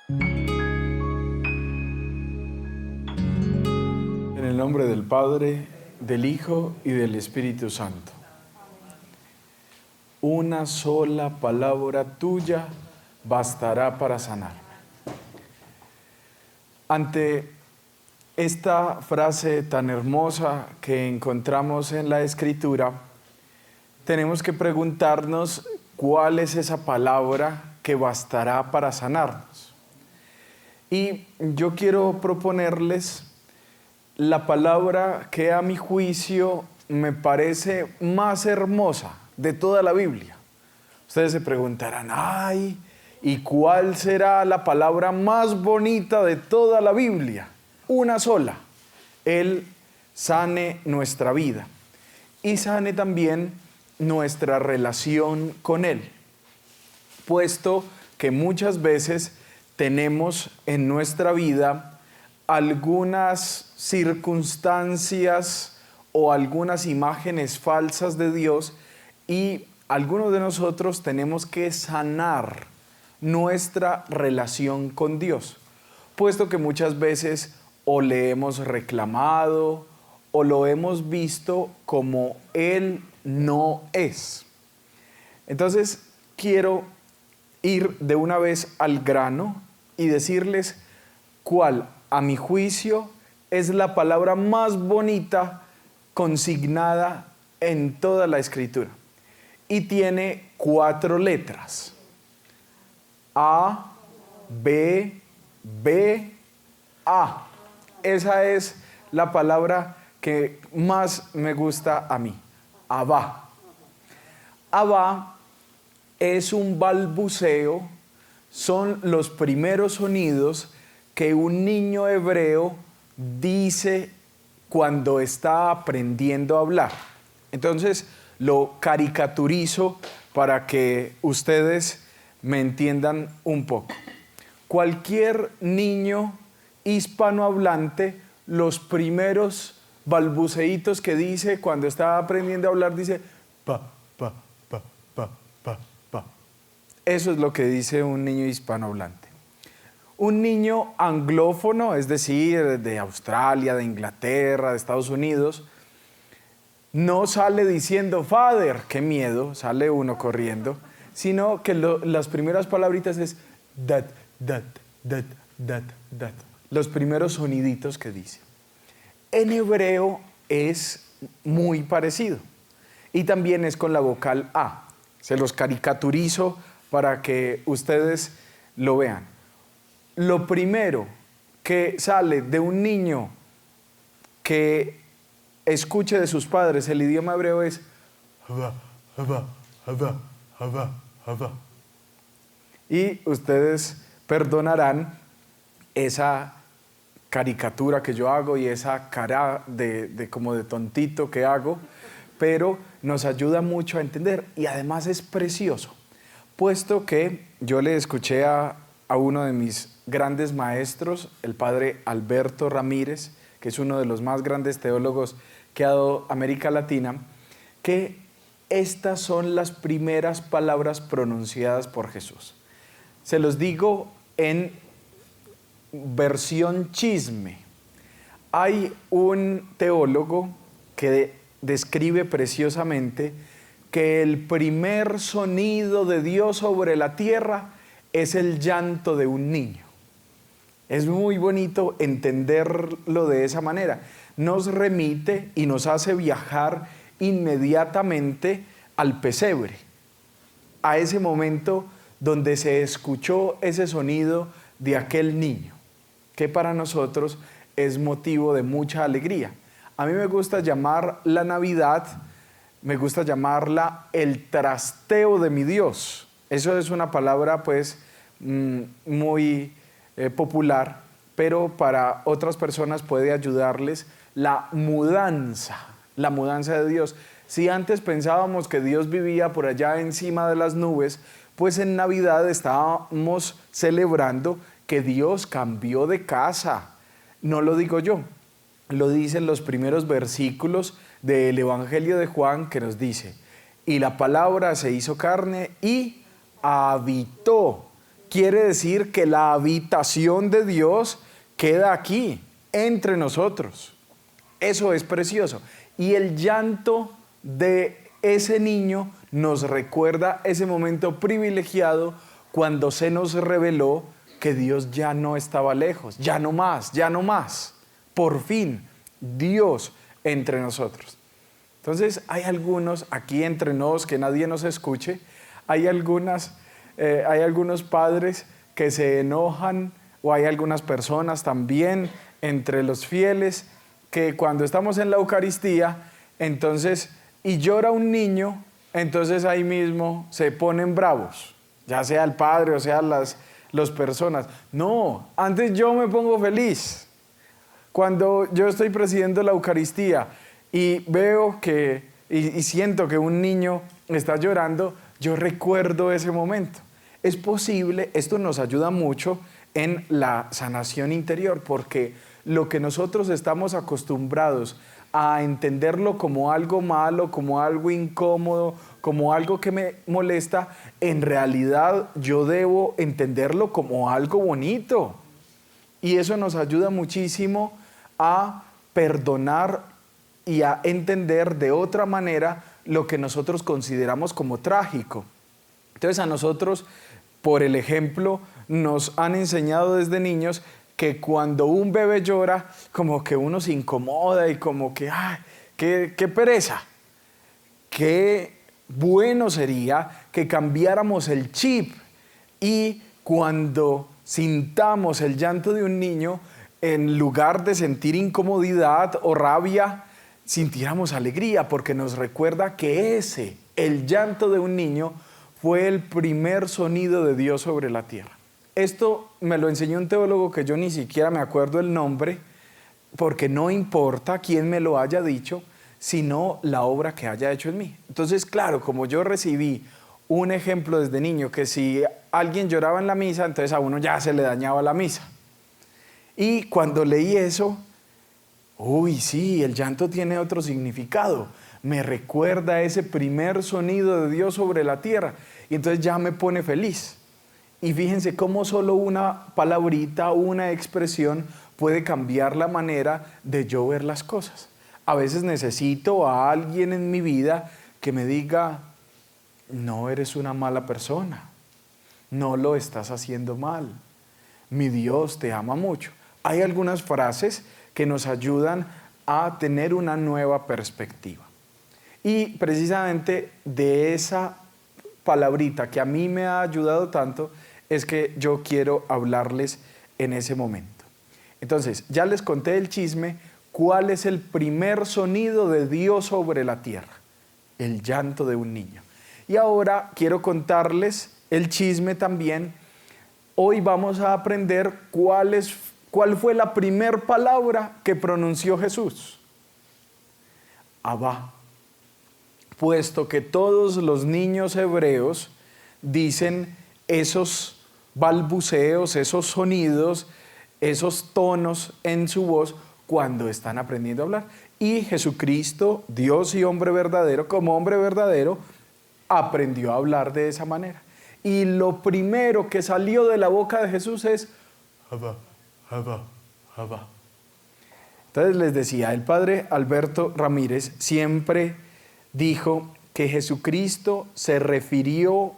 En el nombre del Padre, del Hijo y del Espíritu Santo. Una sola palabra tuya bastará para sanarme. Ante esta frase tan hermosa que encontramos en la Escritura, tenemos que preguntarnos cuál es esa palabra que bastará para sanarnos. Y yo quiero proponerles la palabra que a mi juicio me parece más hermosa de toda la Biblia. Ustedes se preguntarán, ay, ¿y cuál será la palabra más bonita de toda la Biblia? Una sola. Él sane nuestra vida y sane también nuestra relación con Él, puesto que muchas veces tenemos en nuestra vida algunas circunstancias o algunas imágenes falsas de Dios y algunos de nosotros tenemos que sanar nuestra relación con Dios, puesto que muchas veces o le hemos reclamado o lo hemos visto como Él no es. Entonces quiero ir de una vez al grano y decirles cuál, a mi juicio, es la palabra más bonita consignada en toda la Escritura. Y tiene 4 letras. A, B, B, A. Esa es la palabra que más me gusta a mí. Abba. Abba es un balbuceo, son los primeros sonidos que un niño hebreo dice cuando está aprendiendo a hablar. Entonces lo caricaturizo para que ustedes me entiendan un poco. Cualquier niño hispanohablante, los primeros balbuceitos que dice cuando está aprendiendo a hablar, dice pa, pa, pa, pa, pa, pa. Eso es lo que dice un niño hispanohablante. Un niño anglófono, es decir, de Australia, de Inglaterra, de Estados Unidos, no sale diciendo father, qué miedo, sale uno corriendo, sino que las primeras palabritas es that, that, that, that, that. Los primeros soniditos que dice. En hebreo es muy parecido y también es con la vocal A. Se los caricaturizo para que ustedes lo vean. Lo primero que sale de un niño que escuche de sus padres el idioma hebreo es Haba, haba, haba, haba, haba. Y ustedes perdonarán esa caricatura que yo hago y esa cara de como de tontito que hago, pero nos ayuda mucho a entender y además es precioso, puesto que yo le escuché a uno de mis grandes maestros, el padre Alberto Ramírez, que es uno de los más grandes teólogos que ha dado América Latina, que estas son las primeras palabras pronunciadas por Jesús. Se los digo en versión chisme. Hay un teólogo que describe preciosamente que el primer sonido de Dios sobre la tierra es el llanto de un niño. Es muy bonito entenderlo de esa manera. Nos remite y nos hace viajar inmediatamente al pesebre, a ese momento donde se escuchó ese sonido de aquel niño, que para nosotros es motivo de mucha alegría. A mí me gusta llamar la Navidad, me gusta llamarla el trasteo de mi Dios. Eso es una palabra pues muy popular, pero para otras personas puede ayudarles la mudanza de Dios. Si antes pensábamos que Dios vivía por allá encima de las nubes, pues en Navidad estábamos celebrando que Dios cambió de casa. No lo digo yo, lo dicen los primeros versículos del Evangelio de Juan, que nos dice: y la palabra se hizo carne y habitó quiere decir que la habitación de Dios queda aquí, entre nosotros. Eso es precioso. Y el llanto de ese niño nos recuerda ese momento privilegiado cuando se nos reveló que Dios ya no estaba lejos, ya no más, ya no más. Por fin, Dios entre nosotros. Entonces, hay algunos aquí entre nos, que nadie nos escuche, hay algunos padres que se enojan, o hay algunas personas también entre los fieles que cuando estamos en la Eucaristía, entonces, y llora un niño, entonces ahí mismo se ponen bravos, ya sea el padre o sea las personas. No, antes yo me pongo feliz. Cuando yo estoy presidiendo la Eucaristía y veo y siento que un niño está llorando, yo recuerdo ese momento. Es posible, esto nos ayuda mucho en la sanación interior, porque lo que nosotros estamos acostumbrados a entenderlo como algo malo, como algo incómodo, como algo que me molesta, en realidad yo debo entenderlo como algo bonito. Y eso nos ayuda muchísimo a perdonar y a entender de otra manera lo que nosotros consideramos como trágico. Entonces a nosotros, por el ejemplo, nos han enseñado desde niños que cuando un bebé llora, como que uno se incomoda y como que, ¡ay, qué pereza! Qué bueno sería que cambiáramos el chip y cuando sintamos el llanto de un niño, en lugar de sentir incomodidad o rabia, sintiéramos alegría, porque nos recuerda que el llanto de un niño, fue el primer sonido de Dios sobre la tierra. Esto me lo enseñó un teólogo que yo ni siquiera me acuerdo el nombre, porque no importa quién me lo haya dicho, sino la obra que haya hecho en mí. Entonces, claro, como yo recibí un ejemplo desde niño, que si alguien lloraba en la misa, entonces a uno ya se le dañaba la misa. Y cuando leí eso, uy, sí, el llanto tiene otro significado. Me recuerda ese primer sonido de Dios sobre la tierra. Y entonces ya me pone feliz. Y fíjense cómo solo una palabrita, una expresión puede cambiar la manera de yo ver las cosas. A veces necesito a alguien en mi vida que me diga, no eres una mala persona, no lo estás haciendo mal, mi Dios te ama mucho. Hay algunas frases que nos ayudan a tener una nueva perspectiva. Y precisamente de esa palabrita que a mí me ha ayudado tanto es que yo quiero hablarles en ese momento. Entonces, ya les conté el chisme. ¿Cuál es el primer sonido de Dios sobre la tierra? El llanto de un niño. Y ahora quiero contarles el chisme también. Hoy vamos a aprender cuál fue la primer palabra que pronunció Jesús. Abba. Puesto que todos los niños hebreos dicen esos balbuceos, esos sonidos, esos tonos en su voz cuando están aprendiendo a hablar. Y Jesucristo, Dios y hombre verdadero, como hombre verdadero, aprendió a hablar de esa manera. Y lo primero que salió de la boca de Jesús es Abba, Abba, Abba. Entonces les decía, el padre Alberto Ramírez siempre dijo que Jesucristo se refirió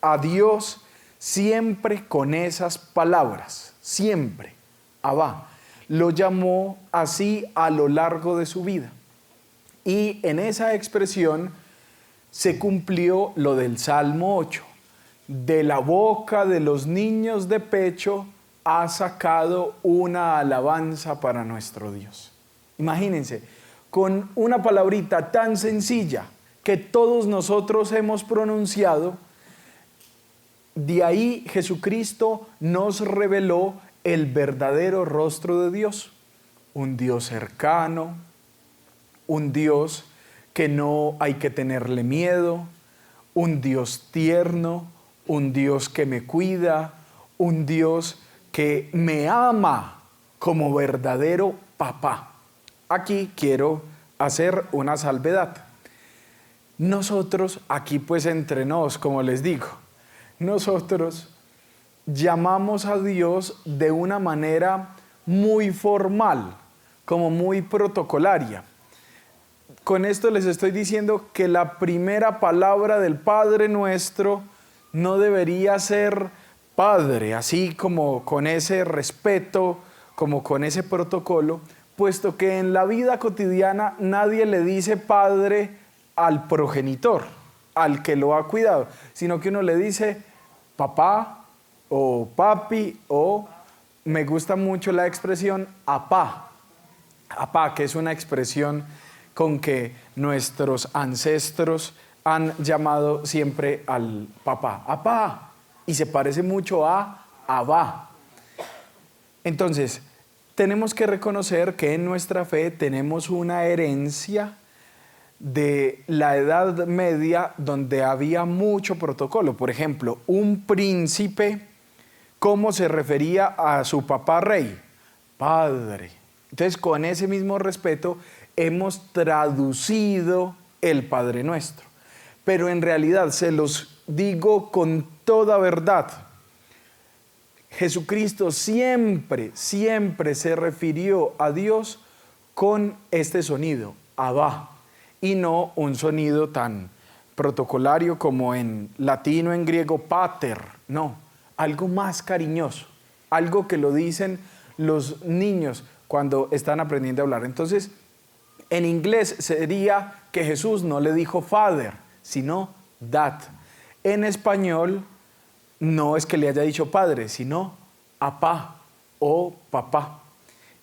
a Dios siempre con esas palabras, siempre, Abba. Lo llamó así a lo largo de su vida. Y en esa expresión se cumplió lo del Salmo 8. De la boca de los niños de pecho ha sacado una alabanza para nuestro Dios. Imagínense, con una palabrita tan sencilla que todos nosotros hemos pronunciado, de ahí Jesucristo nos reveló el verdadero rostro de Dios. Un Dios cercano, un Dios que no hay que tenerle miedo, un Dios tierno, un Dios que me cuida, un Dios que me ama como verdadero papá. Aquí quiero hacer una salvedad. Nosotros aquí pues entre nos, como les digo, nosotros llamamos a Dios de una manera muy formal, como muy protocolaria. Con esto les estoy diciendo que la primera palabra del Padre Nuestro no debería ser Padre, así como con ese respeto, como con ese protocolo, puesto que en la vida cotidiana nadie le dice Padre al progenitor, al que lo ha cuidado, sino que uno le dice papá o papi, o me gusta mucho la expresión apá. Apá, que es una expresión con que nuestros ancestros han llamado siempre al papá, apá, y se parece mucho a abá. Entonces, tenemos que reconocer que en nuestra fe tenemos una herencia de la Edad Media donde había mucho protocolo. Por ejemplo, un príncipe, ¿cómo se refería a su papá rey? Padre. Entonces, con ese mismo respeto, hemos traducido el Padre Nuestro. Pero en realidad, se los digo con toda verdad, Jesucristo siempre se refirió a Dios con este sonido, Abba, y no un sonido tan protocolario como en latino, en griego, pater, no, algo más cariñoso, algo que lo dicen los niños cuando están aprendiendo a hablar. Entonces, en inglés sería que Jesús no le dijo father, sino dad. En español, no es que le haya dicho padre, sino apá o papá.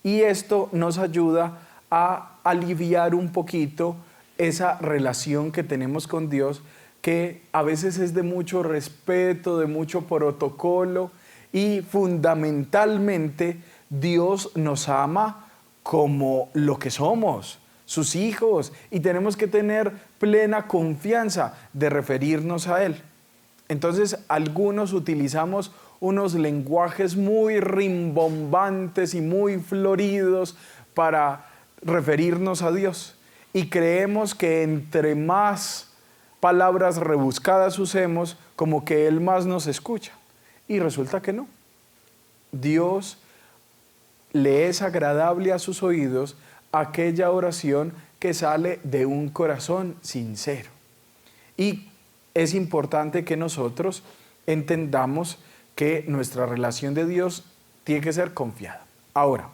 Y esto nos ayuda a aliviar un poquito esa relación que tenemos con Dios, que a veces es de mucho respeto, de mucho protocolo, y fundamentalmente Dios nos ama como lo que somos, sus hijos, y tenemos que tener plena confianza de referirnos a Él. Entonces, algunos utilizamos unos lenguajes muy rimbombantes y muy floridos para referirnos a Dios. Y creemos que entre más palabras rebuscadas usemos, como que Él más nos escucha. Y resulta que no. Dios le es agradable a sus oídos aquella oración que sale de un corazón sincero. Y es importante que nosotros entendamos que nuestra relación de Dios tiene que ser confiada. Ahora,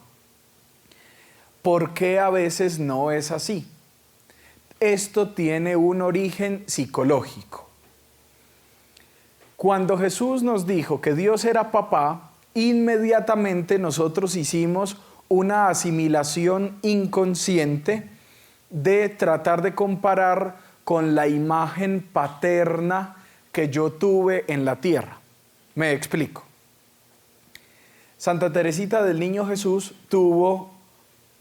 ¿por qué a veces no es así? Esto tiene un origen psicológico. Cuando Jesús nos dijo que Dios era papá, inmediatamente nosotros hicimos una asimilación inconsciente de tratar de comparar con la imagen paterna que yo tuve en la tierra. Me explico. Santa Teresita del Niño Jesús tuvo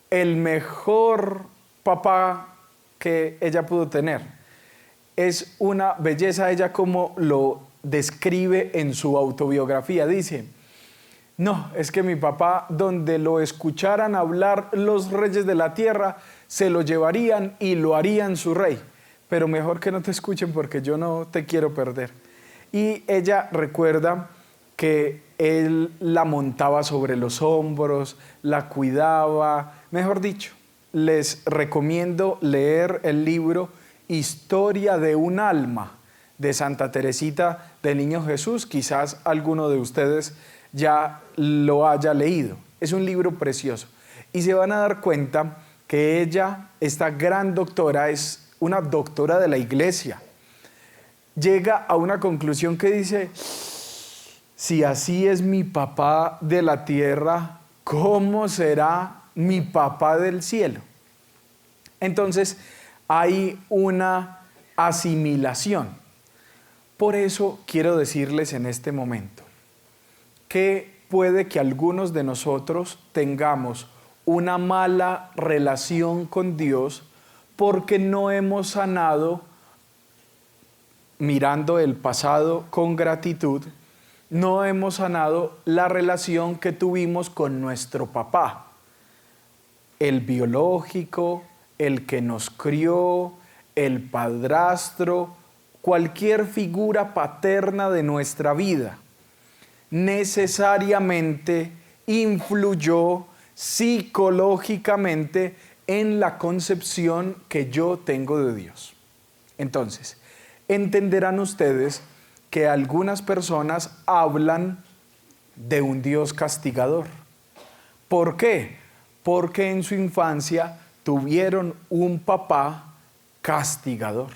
el mejor papá que ella pudo tener. Es una belleza ella como lo describe en su autobiografía. Dice, no, es que mi papá, donde lo escucharan hablar los reyes de la tierra, se lo llevarían y lo harían su rey. Pero mejor que no te escuchen porque yo no te quiero perder. Y ella recuerda que él la montaba sobre los hombros, la cuidaba. Mejor dicho, les recomiendo leer el libro Historia de un alma de Santa Teresita del Niño Jesús. Quizás alguno de ustedes ya lo haya leído. Es un libro precioso. Y se van a dar cuenta que ella, esta gran doctora, es una doctora de la iglesia. Llega a una conclusión que dice, si así es mi papá de la tierra, ¿cómo será mi papá del cielo? Entonces, hay una asimilación. Por eso quiero decirles en este momento que puede que algunos de nosotros tengamos una mala relación con Dios porque no hemos sanado, mirando el pasado con gratitud, no hemos sanado la relación que tuvimos con nuestro papá, el biológico, el que nos crió, el padrastro, cualquier figura paterna de nuestra vida. necesariamente influyó psicológicamente en la concepción que yo tengo de Dios. Entonces, entenderán ustedes que algunas personas hablan de un Dios castigador. ¿Por qué? Porque en su infancia tuvieron un papá castigador.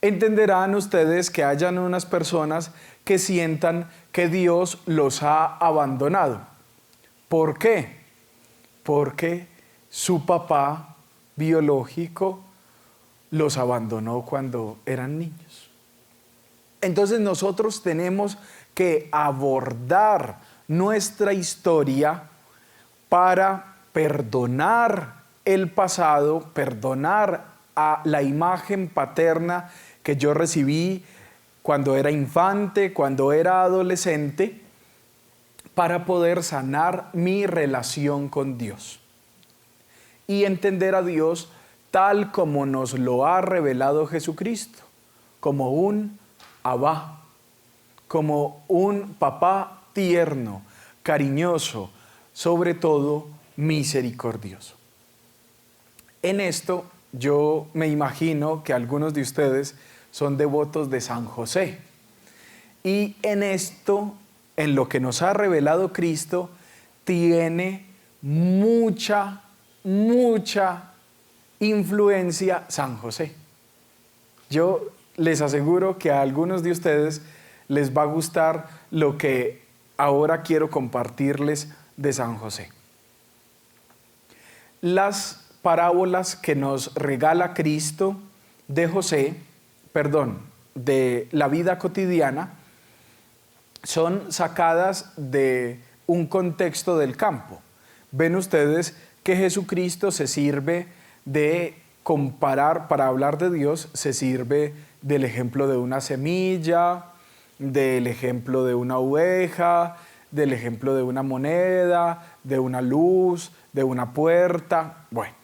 Entenderán ustedes que hayan unas personas que sientan que Dios los ha abandonado. ¿Por qué? Porque su papá biológico los abandonó cuando eran niños. Entonces nosotros tenemos que abordar nuestra historia para perdonar el pasado, perdonar a la imagen paterna que yo recibí cuando era infante, cuando era adolescente, para poder sanar mi relación con Dios y entender a Dios tal como nos lo ha revelado Jesucristo, como un Abba, como un papá tierno, cariñoso, sobre todo misericordioso. En esto yo me imagino que algunos de ustedes son devotos de San José. Y en esto, en lo que nos ha revelado Cristo, tiene mucha influencia San José. Yo les aseguro que a algunos de ustedes les va a gustar lo que ahora quiero compartirles de San José. Las parábolas que nos regala Cristo de la vida cotidiana, son sacadas de un contexto del campo. Ven ustedes que Jesucristo se sirve de comparar, para hablar de Dios, se sirve del ejemplo de una semilla, del ejemplo de una oveja, del ejemplo de una moneda, de una luz, de una puerta. Bueno,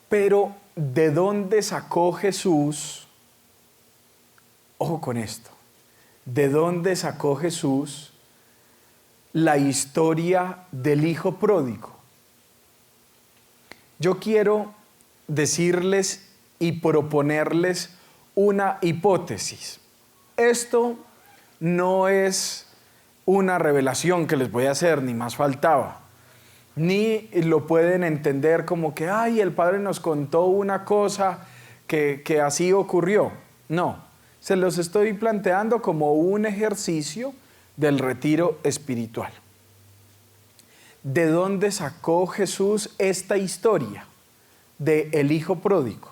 pero ¿de dónde sacó Jesús? Ojo con esto. ¿De dónde sacó Jesús la historia del hijo pródigo? Yo quiero decirles y proponerles una hipótesis. Esto no es una revelación que les voy a hacer, ni más faltaba. Ni lo pueden entender como que, ay, el Padre nos contó una cosa que así ocurrió. No, se los estoy planteando como un ejercicio del retiro espiritual. ¿De dónde sacó Jesús esta historia del hijo pródigo?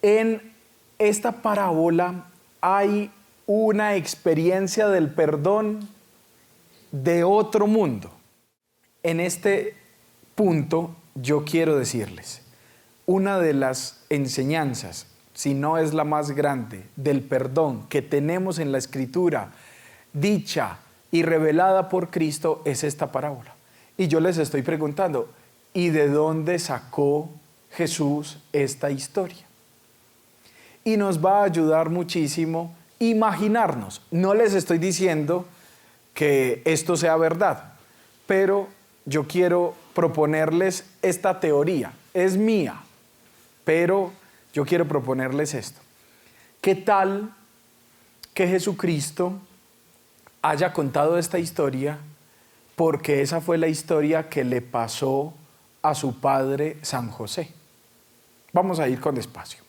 En esta parábola hay una experiencia del perdón de otro mundo. En este punto yo quiero decirles, una de las enseñanzas, si no es la más grande, del perdón que tenemos en la Escritura, dicha y revelada por Cristo, es esta parábola. Y yo les estoy preguntando, ¿y de dónde sacó Jesús esta historia? Y nos va a ayudar muchísimo imaginarnos. No les estoy diciendo que esto sea verdad, pero yo quiero proponerles esta teoría. Es mía, pero yo quiero proponerles esto. ¿Qué tal que Jesucristo haya contado esta historia porque esa fue la historia que le pasó a su padre San José? Vamos a ir con despacio.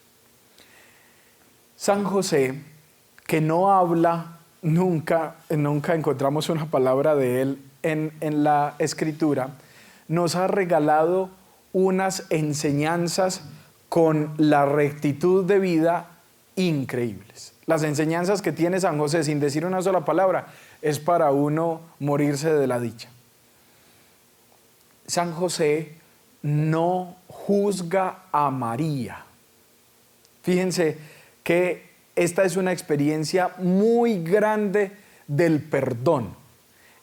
San José, que no habla nunca encontramos una palabra de él en la Escritura, nos ha regalado unas enseñanzas con la rectitud de vida increíbles. Las enseñanzas que tiene San José, sin decir una sola palabra, es para uno morirse de la dicha. San José no juzga a María. Fíjense que esta es una experiencia muy grande del perdón.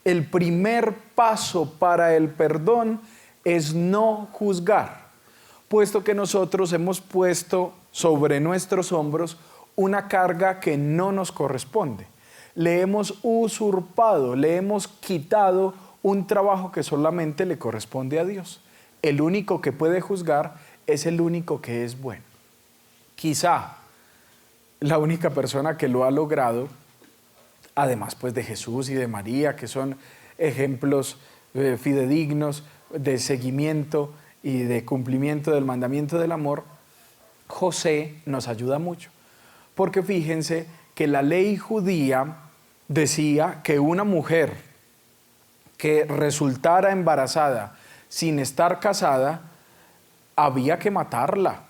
El primer paso para el perdón es no juzgar, puesto que nosotros hemos puesto sobre nuestros hombros una carga que no nos corresponde. le hemos usurpado, le hemos quitado un trabajo que solamente le corresponde a Dios. El único que puede juzgar es el único que es bueno. Quizá la única persona que lo ha logrado, además pues de Jesús y de María, que son ejemplos fidedignos de seguimiento y de cumplimiento del mandamiento del amor, José nos ayuda mucho. Porque fíjense que la ley judía decía que una mujer que resultara embarazada sin estar casada, había que matarla.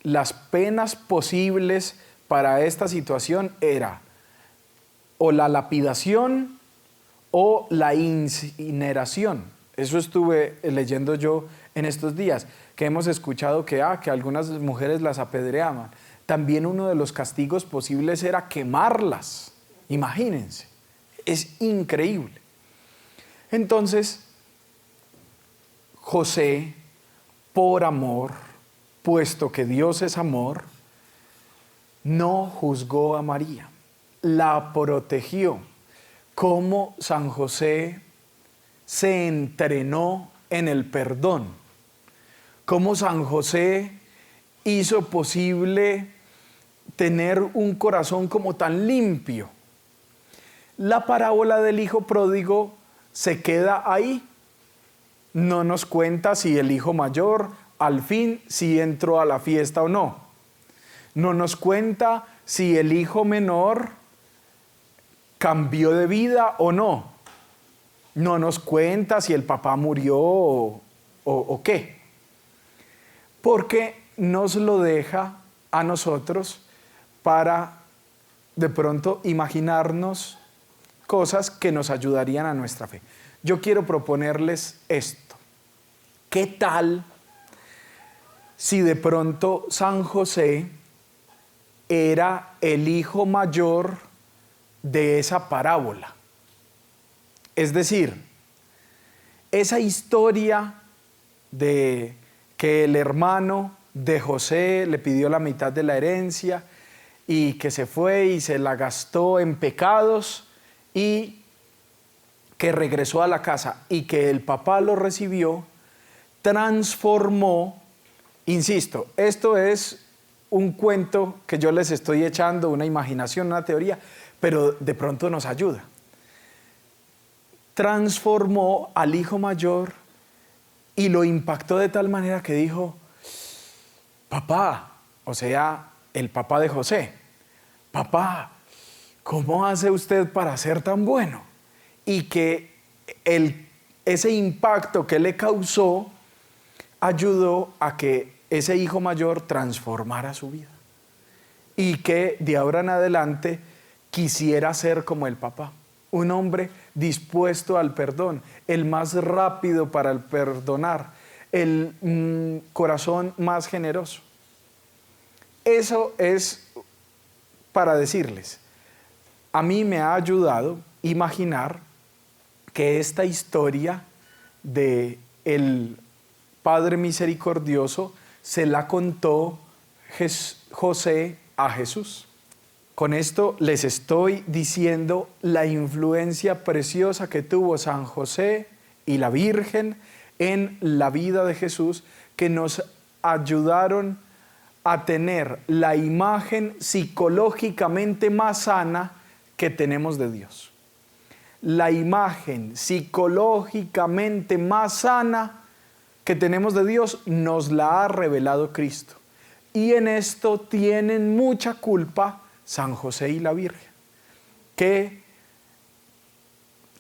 Las penas posibles para esta situación era o la lapidación o la incineración. Eso estuve leyendo yo en estos días, que hemos escuchado que algunas mujeres las apedreaban. También uno de los castigos posibles era quemarlas. Imagínense, es increíble. Entonces, José, por amor, puesto que Dios es amor, no juzgó a María, la protegió. Como San José se entrenó en el perdón, como San José hizo posible tener un corazón como tan limpio. La parábola del hijo pródigo se queda ahí. No nos cuenta si el hijo mayor al fin sí entró a la fiesta o no. No nos cuenta si el hijo menor cambió de vida o no. No nos cuenta si el papá murió o qué. Porque nos lo deja a nosotros para de pronto imaginarnos cosas que nos ayudarían a nuestra fe. Yo quiero proponerles esto. ¿Qué tal si de pronto San José era el hijo mayor de esa parábola? Es decir, esa historia de que el hermano de José le pidió la mitad de la herencia y que se fue y se la gastó en pecados y que regresó a la casa y que el papá lo recibió, transformó, insisto, esto es un cuento que yo les estoy echando, una imaginación, una teoría, pero de pronto nos ayuda. Transformó al hijo mayor y lo impactó de tal manera que dijo: papá, o sea, el papá de José, papá, ¿cómo hace usted para ser tan bueno? Y que ese impacto que le causó ayudó a que ese hijo mayor transformara su vida y que de ahora en adelante quisiera ser como el papá, un hombre dispuesto al perdón, el más rápido para el perdonar, el corazón más generoso. Eso es para decirles, a mí me ha ayudado imaginar que esta historia de el Padre misericordioso se la contó José a Jesús. Con esto les estoy diciendo la influencia preciosa que tuvo San José y la Virgen en la vida de Jesús, que nos ayudaron a tener la imagen psicológicamente más sana que tenemos de Dios. La imagen psicológicamente más sana que tenemos de Dios nos la ha revelado Cristo. Y en esto tienen mucha culpa San José y la Virgen, que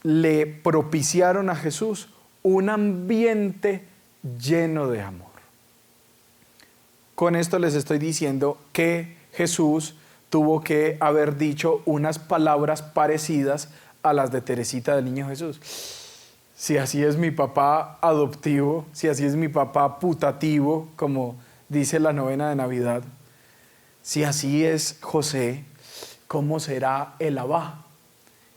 le propiciaron a Jesús un ambiente lleno de amor. Con esto les estoy diciendo que Jesús tuvo que haber dicho unas palabras parecidas a las de Teresita del Niño Jesús. Si así es mi papá adoptivo, si así es mi papá putativo, como dice la novena de Navidad, si así es José, ¿cómo será el Abba?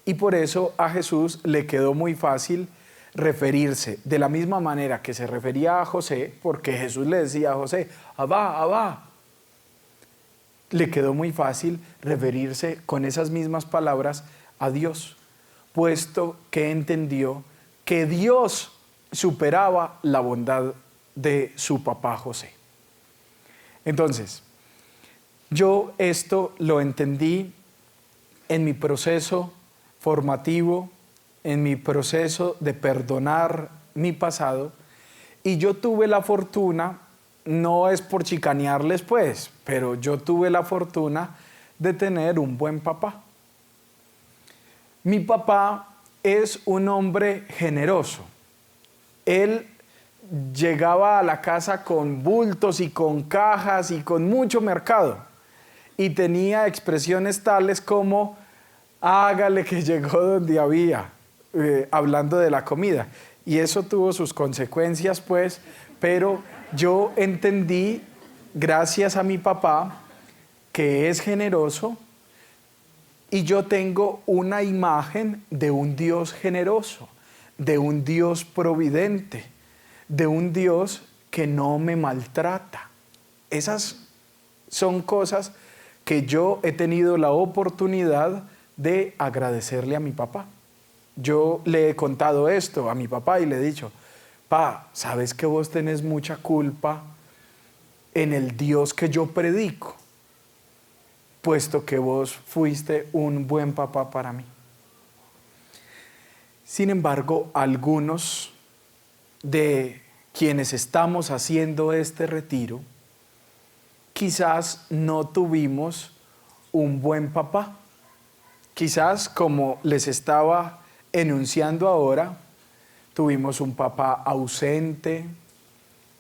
Y por eso a Jesús le quedó muy fácil referirse de la misma manera que se refería a José, porque Jesús le decía a José, Abba, Abba. Le quedó muy fácil referirse con esas mismas palabras a Dios, puesto que entendió que Dios superaba la bondad de su papá José. Entonces, yo esto lo entendí en mi proceso formativo, en mi proceso de perdonar mi pasado, y yo tuve la fortuna, no es por chicanearles pues, pero yo tuve la fortuna de tener un buen papá. Mi papá es un hombre generoso. Él llegaba a la casa con bultos y con cajas y con mucho mercado, y tenía expresiones tales como hágale que llegó donde había, hablando de la comida. Y eso tuvo sus consecuencias, pues, pero yo entendí, gracias a mi papá, que es generoso, y yo tengo una imagen de un Dios generoso, de un Dios providente, de un Dios que no me maltrata. Esas son cosas que yo he tenido la oportunidad de agradecerle a mi papá. Yo le he contado esto a mi papá y le he dicho, pa, ¿sabes que vos tenés mucha culpa en el Dios que yo predico? Puesto que vos fuiste un buen papá para mí. Sin embargo, algunos de quienes estamos haciendo este retiro, quizás no tuvimos un buen papá. Quizás, como les estaba enunciando ahora, tuvimos un papá ausente,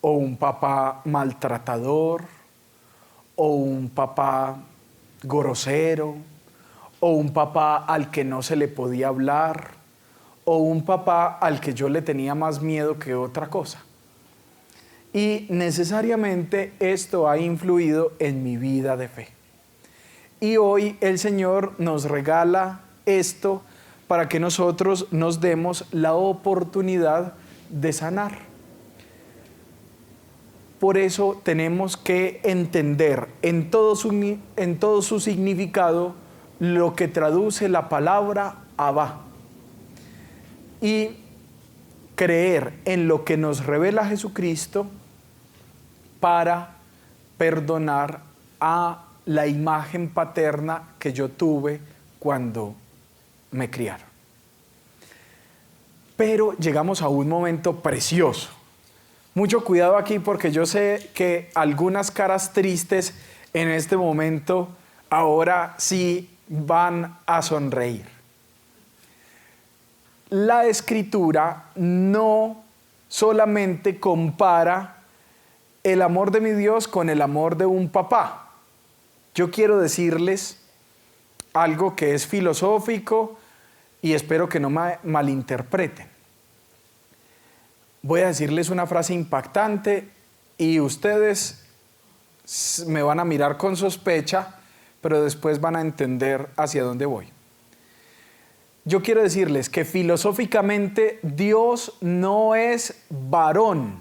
o un papá maltratador, o un papá grosero, o un papá al que no se le podía hablar, o un papá al que yo le tenía más miedo que otra cosa. Y necesariamente esto ha influido en mi vida de fe. Y hoy el Señor nos regala esto para que nosotros nos demos la oportunidad de sanar. Por eso tenemos que entender en todo su significado lo que traduce la palabra Abba. Y creer en lo que nos revela Jesucristo para perdonar a la imagen paterna que yo tuve cuando me criaron. Pero llegamos a un momento precioso. Mucho cuidado aquí, porque yo sé que algunas caras tristes en este momento ahora sí van a sonreír. La Escritura no solamente compara el amor de mi Dios con el amor de un papá. Yo quiero decirles algo que es filosófico y espero que no me malinterpreten. Voy a decirles una frase impactante y ustedes me van a mirar con sospecha, pero después van a entender hacia dónde voy. Yo quiero decirles que filosóficamente Dios no es varón.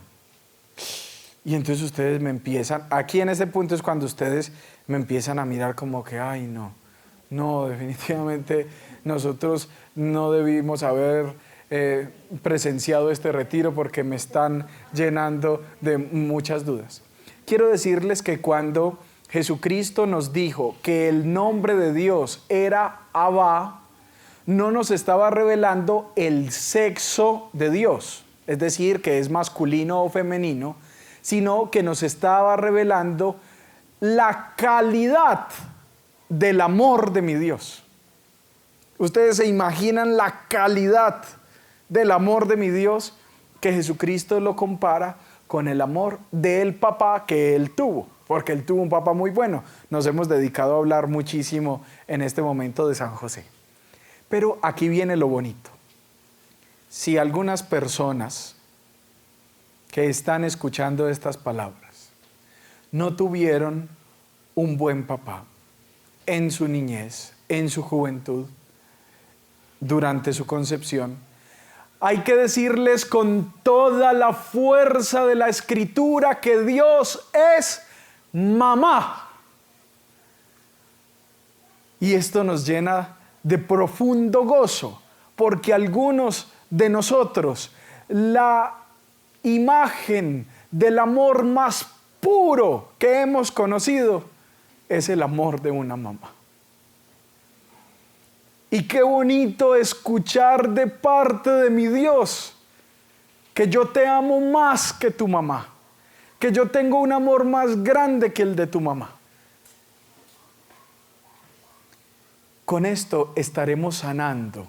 Y entonces ustedes me empiezan, aquí en ese punto es cuando ustedes me empiezan a mirar como que, ay no, definitivamente nosotros no debimos haber presenciado este retiro porque me están llenando de muchas dudas. Quiero decirles que cuando Jesucristo nos dijo que el nombre de Dios era Abba, no nos estaba revelando el sexo de Dios, es decir, que es masculino o femenino, sino que nos estaba revelando la calidad del amor de mi Dios. Ustedes se imaginan la calidad del amor de mi Dios, que Jesucristo lo compara con el amor del papá que él tuvo, porque él tuvo un papá muy bueno. Nos hemos dedicado a hablar muchísimo en este momento de San José. Pero aquí viene lo bonito. Si algunas personas que están escuchando estas palabras no tuvieron un buen papá en su niñez, en su juventud, durante su concepción, hay que decirles con toda la fuerza de la Escritura que Dios es mamá. Y esto nos llena de profundo gozo, porque algunos de nosotros la imagen del amor más puro que hemos conocido es el amor de una mamá. Y qué bonito escuchar de parte de mi Dios que yo te amo más que tu mamá, que yo tengo un amor más grande que el de tu mamá. Con esto estaremos sanando.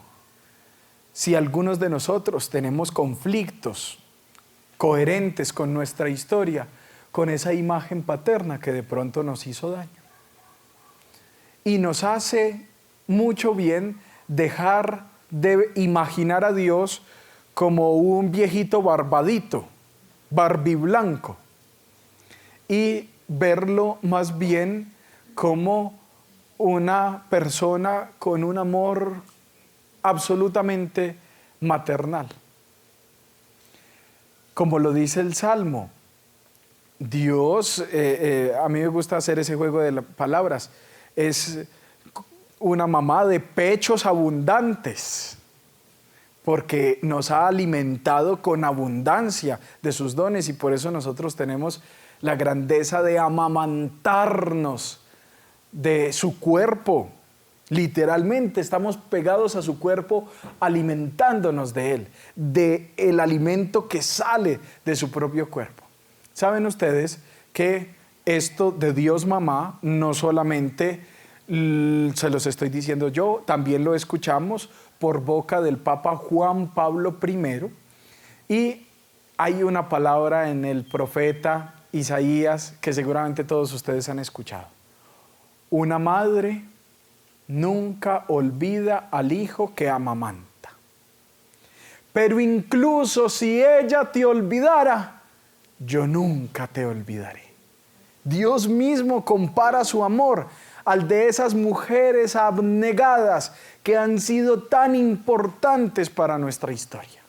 Si algunos de nosotros tenemos conflictos coherentes con nuestra historia, con esa imagen paterna que de pronto nos hizo daño. Y nos hace mucho bien dejar de imaginar a Dios como un viejito barbadito, barbiblanco, y verlo más bien como una persona con un amor absolutamente maternal. Como lo dice el Salmo, Dios, a mí me gusta hacer ese juego de palabras, es una mamá de pechos abundantes, porque nos ha alimentado con abundancia de sus dones y por eso nosotros tenemos la grandeza de amamantarnos de su cuerpo. Literalmente estamos pegados a su cuerpo alimentándonos de él, de el alimento que sale de su propio cuerpo. ¿Saben ustedes que esto de Dios mamá no solamente se los estoy diciendo yo, también lo escuchamos por boca del Papa Juan Pablo I, y hay una palabra en el profeta Isaías que seguramente todos ustedes han escuchado. Una madre nunca olvida al hijo que amamanta. Pero incluso si ella te olvidara, yo nunca te olvidaré. Dios mismo compara su amor al de esas mujeres abnegadas que han sido tan importantes para nuestra historia.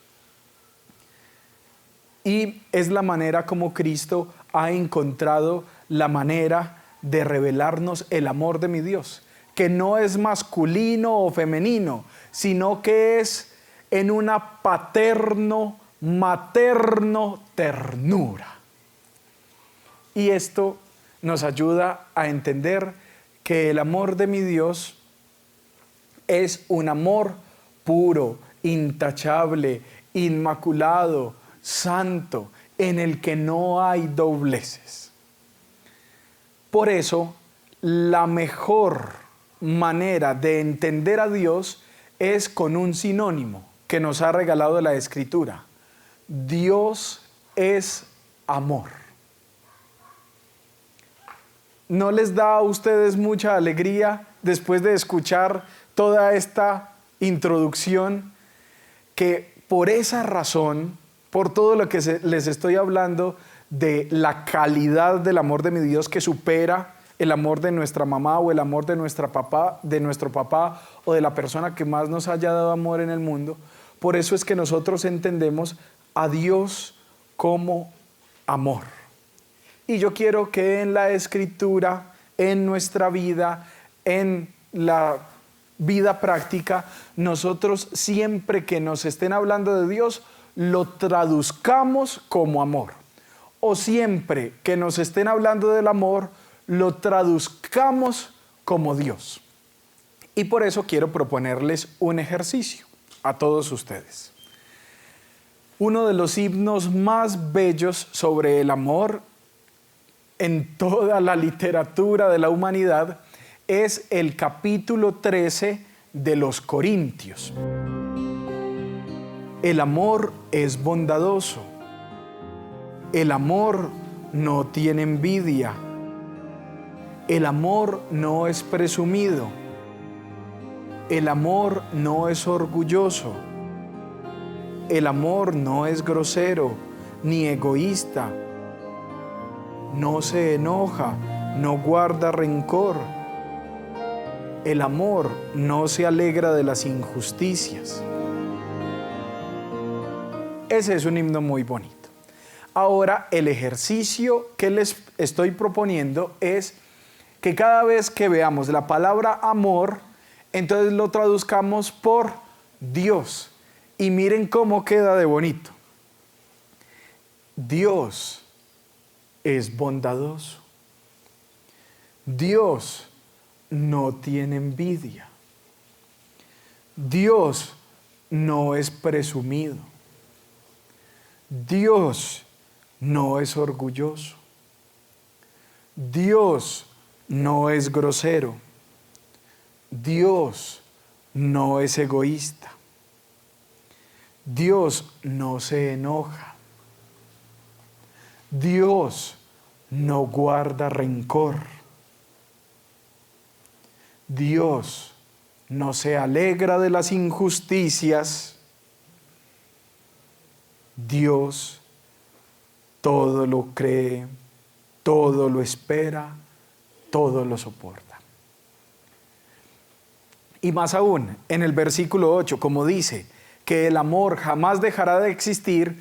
Y es la manera como Cristo ha encontrado la manera de revelarnos el amor de mi Dios, que no es masculino o femenino, sino que es en una paterno-materno ternura. Y esto nos ayuda a entender que el amor de mi Dios es un amor puro, intachable, inmaculado, santo, en el que no hay dobleces. Por eso, la mejor manera de entender a Dios es con un sinónimo que nos ha regalado la Escritura. Dios es amor. ¿No les da a ustedes mucha alegría después de escuchar toda esta introducción que por esa razón, por todo lo que les estoy hablando de la calidad del amor de mi Dios que supera el amor de nuestra mamá o el amor de nuestro papá o de la persona que más nos haya dado amor en el mundo, por eso es que nosotros entendemos a Dios como amor. Y yo quiero que en la Escritura, en nuestra vida, en la vida práctica, nosotros siempre que nos estén hablando de Dios, lo traduzcamos como amor. O siempre que nos estén hablando del amor, lo traduzcamos como Dios. Y por eso quiero proponerles un ejercicio a todos ustedes. Uno de los himnos más bellos sobre el amor en toda la literatura de la humanidad es el capítulo 13 de los Corintios. El amor es bondadoso. El amor no tiene envidia. El amor no es presumido. El amor no es orgulloso. El amor no es grosero ni egoísta. No se enoja, no guarda rencor. El amor no se alegra de las injusticias. Ese es un himno muy bonito. Ahora, el ejercicio que les estoy proponiendo es que cada vez que veamos la palabra amor entonces lo traduzcamos por Dios. Y miren cómo queda de bonito. Dios es bondadoso. Dios no tiene envidia. Dios no es presumido. Dios no es orgulloso. Dios no es grosero. Dios no es egoísta. Dios no se enoja. Dios no guarda rencor. Dios no se alegra de las injusticias. Dios todo lo cree, todo lo espera, todo lo soporta. Y más aún, en el versículo 8, como dice que el amor jamás dejará de existir,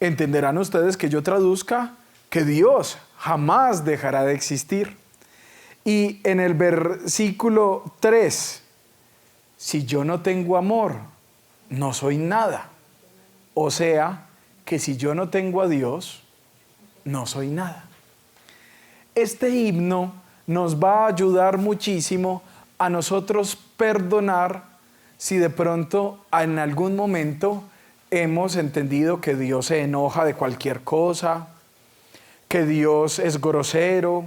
entenderán ustedes que yo traduzca que Dios jamás dejará de existir. Y en el versículo 3, si yo no tengo amor, no soy nada. O sea, que si yo no tengo a Dios, no soy nada. Este himno nos va a ayudar muchísimo a nosotros perdonar si de pronto en algún momento hemos entendido que Dios se enoja de cualquier cosa, que Dios es grosero,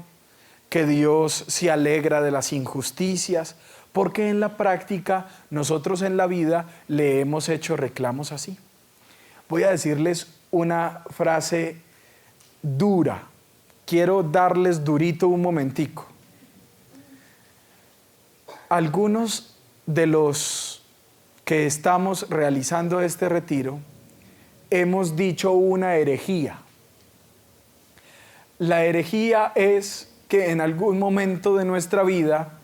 que Dios se alegra de las injusticias, porque en la práctica nosotros en la vida le hemos hecho reclamos así. Voy a decirles una frase dura. Quiero darles durito un momentico. Algunos de los que estamos realizando este retiro hemos dicho una herejía. La herejía es que en algún momento de nuestra vida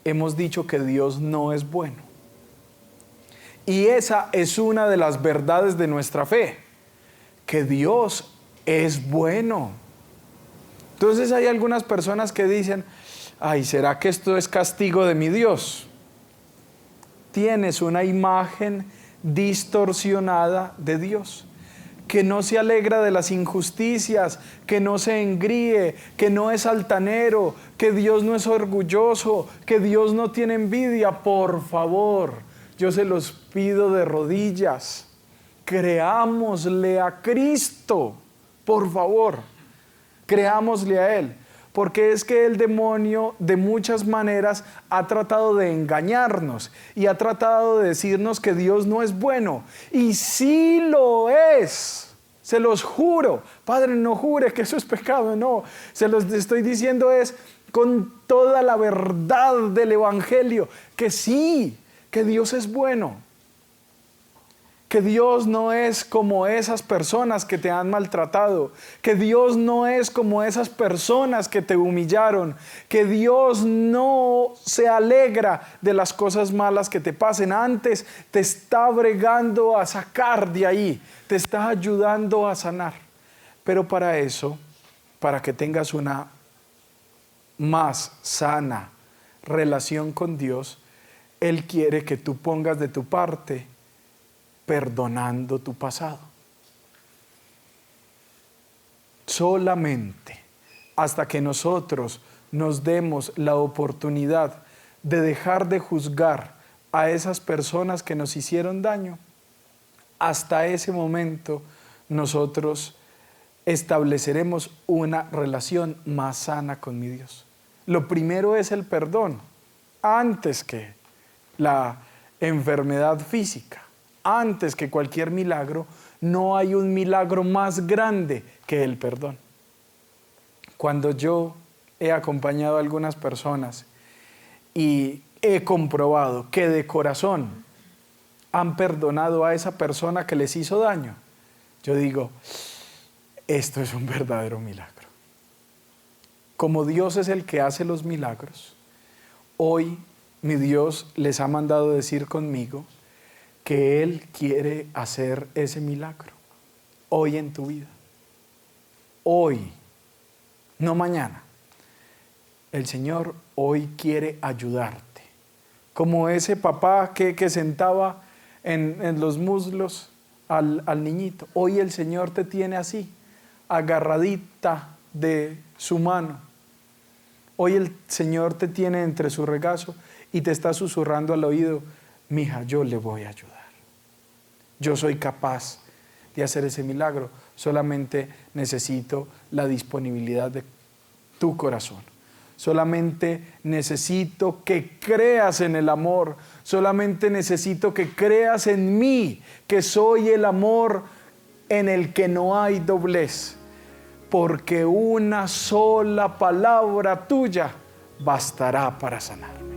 hemos dicho que Dios no es bueno. Y esa es una de las verdades de nuestra fe, que Dios es bueno. Entonces hay algunas personas que dicen, ay, ¿será que esto es castigo de mi Dios? Tienes una imagen distorsionada de Dios, que no se alegra de las injusticias, que no se engríe, que no es altanero, que Dios no es orgulloso, que Dios no tiene envidia. Por favor, yo se los pido de rodillas, creámosle a Cristo, por favor, creámosle a Él. Porque es que el demonio de muchas maneras ha tratado de engañarnos y ha tratado de decirnos que Dios no es bueno. Y sí lo es, se los juro. Padre, no jure que eso es pecado, no. Se los estoy diciendo es con toda la verdad del Evangelio, que sí, que Dios es bueno. Que Dios no es como esas personas que te han maltratado, que Dios no es como esas personas que te humillaron, que Dios no se alegra de las cosas malas que te pasen. Antes te está bregando a sacar de ahí, te está ayudando a sanar. Pero para eso, para que tengas una más sana relación con Dios, Él quiere que tú pongas de tu parte perdonando tu pasado. Solamente hasta que nosotros nos demos la oportunidad de dejar de juzgar a esas personas que nos hicieron daño, hasta ese momento nosotros estableceremos una relación más sana con mi Dios. Lo primero es el perdón, antes que la enfermedad física. Antes que cualquier milagro, no hay un milagro más grande que el perdón. Cuando yo he acompañado a algunas personas y he comprobado que de corazón han perdonado a esa persona que les hizo daño, yo digo, esto es un verdadero milagro. Como Dios es el que hace los milagros, hoy mi Dios les ha mandado decir conmigo que Él quiere hacer ese milagro hoy en tu vida. Hoy, no mañana. El Señor hoy quiere ayudarte como ese papá que sentaba en los muslos al niñito. Hoy el Señor te tiene así, agarradita de su mano. Hoy el Señor te tiene entre su regazo y te está susurrando al oído: mija, yo le voy a ayudar. Yo soy capaz de hacer ese milagro. Solamente necesito la disponibilidad de tu corazón. Solamente necesito que creas en el amor. Solamente necesito que creas en mí, que soy el amor en el que no hay doblez. Porque una sola palabra tuya bastará para sanarme.